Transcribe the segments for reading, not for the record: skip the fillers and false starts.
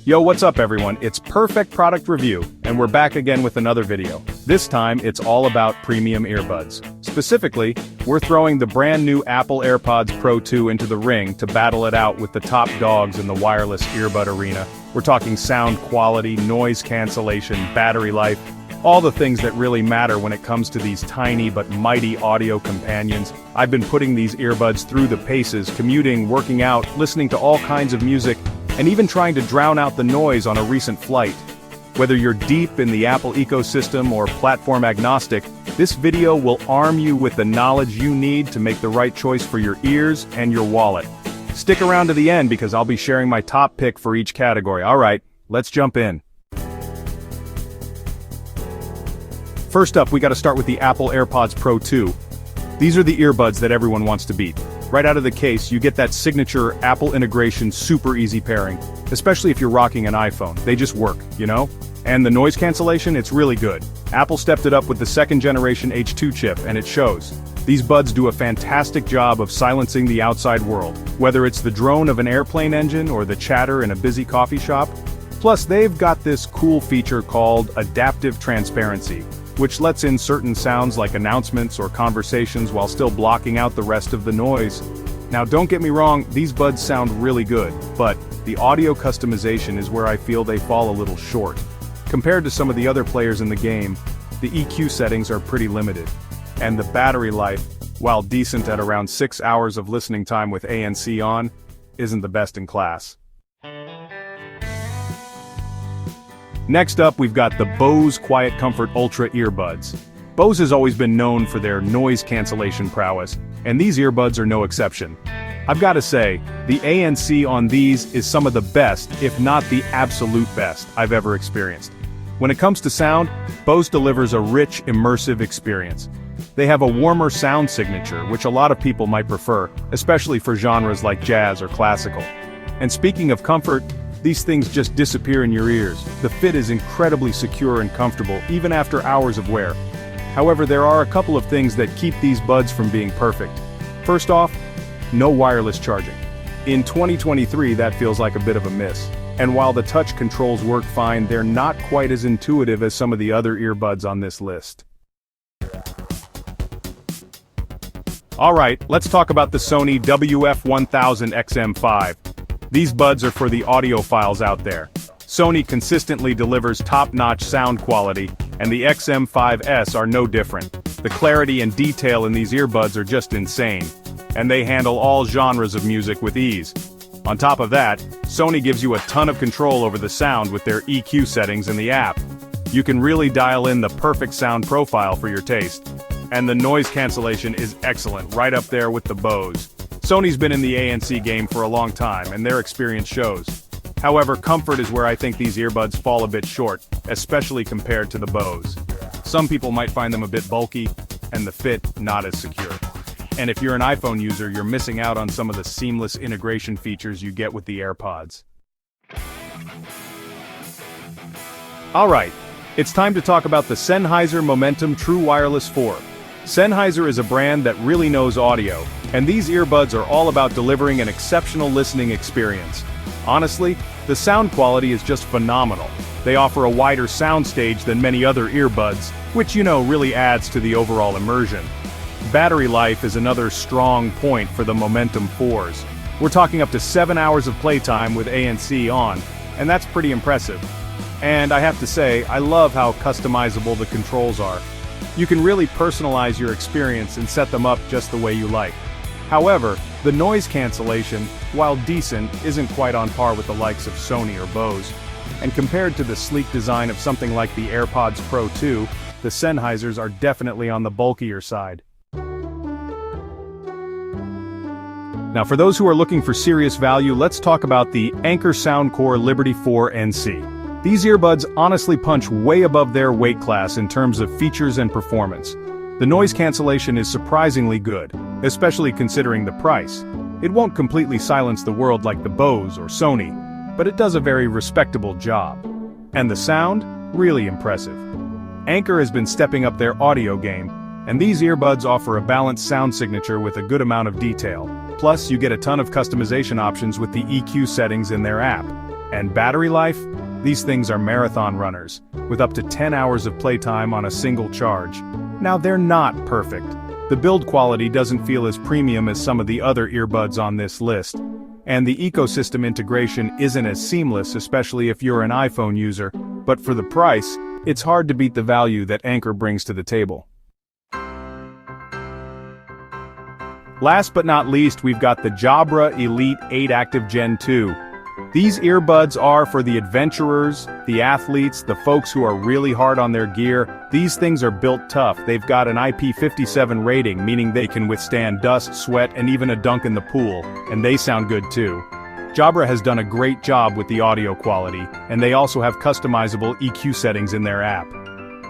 Yo, what's up everyone? It's Perfect Product Review, and we're back again with another video. This time, it's all about premium earbuds. Specifically, we're throwing the brand new Apple AirPods Pro 2 into the ring to battle it out with the top dogs in the wireless earbud arena. We're talking sound quality, noise cancellation, battery life, all the things that really matter when it comes to these tiny but mighty audio companions. I've been putting these earbuds through the paces, commuting, working out, listening to all kinds of music, and even trying to drown out the noise on a recent flight. Whether you're deep in the Apple ecosystem or platform agnostic, this video will arm you with the knowledge you need to make the right choice for your ears and your wallet. Stick around to the end because I'll be sharing my top pick for each category. Alright, let's jump in. First up, we gotta start with the Apple AirPods Pro 2. These are the earbuds that everyone wants to beat. Right out of the case, you get that signature Apple integration super easy pairing, especially if you're rocking an iPhone. They just work, you know? And the noise cancellation, it's really good. Apple stepped it up with the second generation H2 chip, and it shows. These buds do a fantastic job of silencing the outside world, whether it's the drone of an airplane engine or the chatter in a busy coffee shop. Plus, they've got this cool feature called adaptive transparency, which lets in certain sounds like announcements or conversations while still blocking out the rest of the noise. Now don't get me wrong, these buds sound really good, but the audio customization is where I feel they fall a little short. Compared to some of the other players in the game, the EQ settings are pretty limited. And the battery life, while decent at around 6 hours of listening time with ANC on, isn't the best in class. Next up, we've got the Bose QuietComfort Ultra earbuds. Bose has always been known for their noise cancellation prowess, and these earbuds are no exception. I've gotta say, the ANC on these is some of the best, if not the absolute best, I've ever experienced. When it comes to sound, Bose delivers a rich, immersive experience. They have a warmer sound signature, which a lot of people might prefer, especially for genres like jazz or classical. And speaking of comfort, these things just disappear in your ears. The fit is incredibly secure and comfortable, even after hours of wear. However, there are a couple of things that keep these buds from being perfect. First off, no wireless charging. In 2023, that feels like a bit of a miss. And while the touch controls work fine, they're not quite as intuitive as some of the other earbuds on this list. Alright, let's talk about the Sony WF-1000XM5. These buds are for the audiophiles out there. Sony consistently delivers top-notch sound quality, and the XM5S are no different. The clarity and detail in these earbuds are just insane, and they handle all genres of music with ease. On top of that, Sony gives you a ton of control over the sound with their EQ settings in the app. You can really dial in the perfect sound profile for your taste. And the noise cancellation is excellent, right up there with the Bose. Sony's been in the ANC game for a long time, and their experience shows. However, comfort is where I think these earbuds fall a bit short, especially compared to the Bose. Some people might find them a bit bulky, and the fit not as secure. And if you're an iPhone user, you're missing out on some of the seamless integration features you get with the AirPods. Alright, it's time to talk about the Sennheiser Momentum True Wireless 4. Sennheiser is a brand that really knows audio, and these earbuds are all about delivering an exceptional listening experience. Honestly, the sound quality is just phenomenal. They offer a wider soundstage than many other earbuds, which really adds to the overall immersion. Battery life is another strong point for the Momentum 4s. We're talking up to 7 hours of playtime with ANC on, and that's pretty impressive. And I have to say, I love how customizable the controls are. You can really personalize your experience and set them up just the way you like. However, the noise cancellation, while decent, isn't quite on par with the likes of Sony or Bose. And compared to the sleek design of something like the AirPods Pro 2, the Sennheisers are definitely on the bulkier side. Now for those who are looking for serious value, let's talk about the Anker Soundcore Liberty 4 NC. These earbuds honestly punch way above their weight class in terms of features and performance. The noise cancellation is surprisingly good, especially considering the price. It won't completely silence the world like the Bose or Sony, but it does a very respectable job. And the sound? Really impressive. Anker has been stepping up their audio game, and these earbuds offer a balanced sound signature with a good amount of detail. Plus, you get a ton of customization options with the EQ settings in their app. And battery life? These things are marathon runners, with up to 10 hours of playtime on a single charge. Now they're not perfect. The build quality doesn't feel as premium as some of the other earbuds on this list. And the ecosystem integration isn't as seamless, especially if you're an iPhone user, but for the price, it's hard to beat the value that Anker brings to the table. Last but not least, we've got the Jabra Elite 8 Active Gen 2. These earbuds are for the adventurers, the athletes, the folks who are really hard on their gear. These things are built tough. They've got an IP57 rating, meaning they can withstand dust, sweat, and even a dunk in the pool, and they sound good too. Jabra has done a great job with the audio quality, and they also have customizable EQ settings in their app.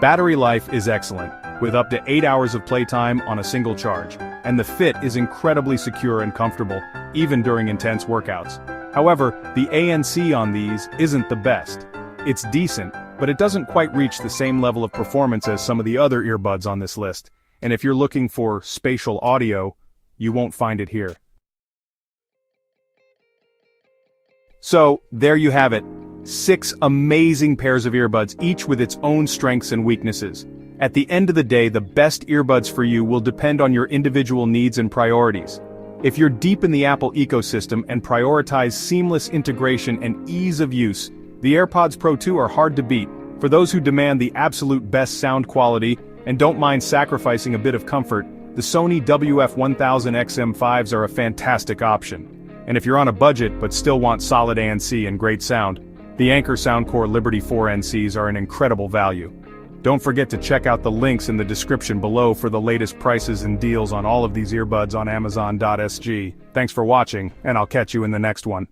Battery life is excellent, with up to 8 hours of playtime on a single charge, and the fit is incredibly secure and comfortable, even during intense workouts. However, the ANC on these isn't the best. It's decent, but it doesn't quite reach the same level of performance as some of the other earbuds on this list, and if you're looking for spatial audio, you won't find it here. So, there you have it. 6 amazing pairs of earbuds, each with its own strengths and weaknesses. At the end of the day, the best earbuds for you will depend on your individual needs and priorities. If you're deep in the Apple ecosystem and prioritize seamless integration and ease of use, the AirPods Pro 2 are hard to beat. For those who demand the absolute best sound quality and don't mind sacrificing a bit of comfort, the Sony WF-1000XM5s are a fantastic option. And if you're on a budget but still want solid ANC and great sound, the Anker Soundcore Liberty 4 NCs are an incredible value. Don't forget to check out the links in the description below for the latest prices and deals on all of these earbuds on Amazon.sg. Thanks for watching, and I'll catch you in the next one.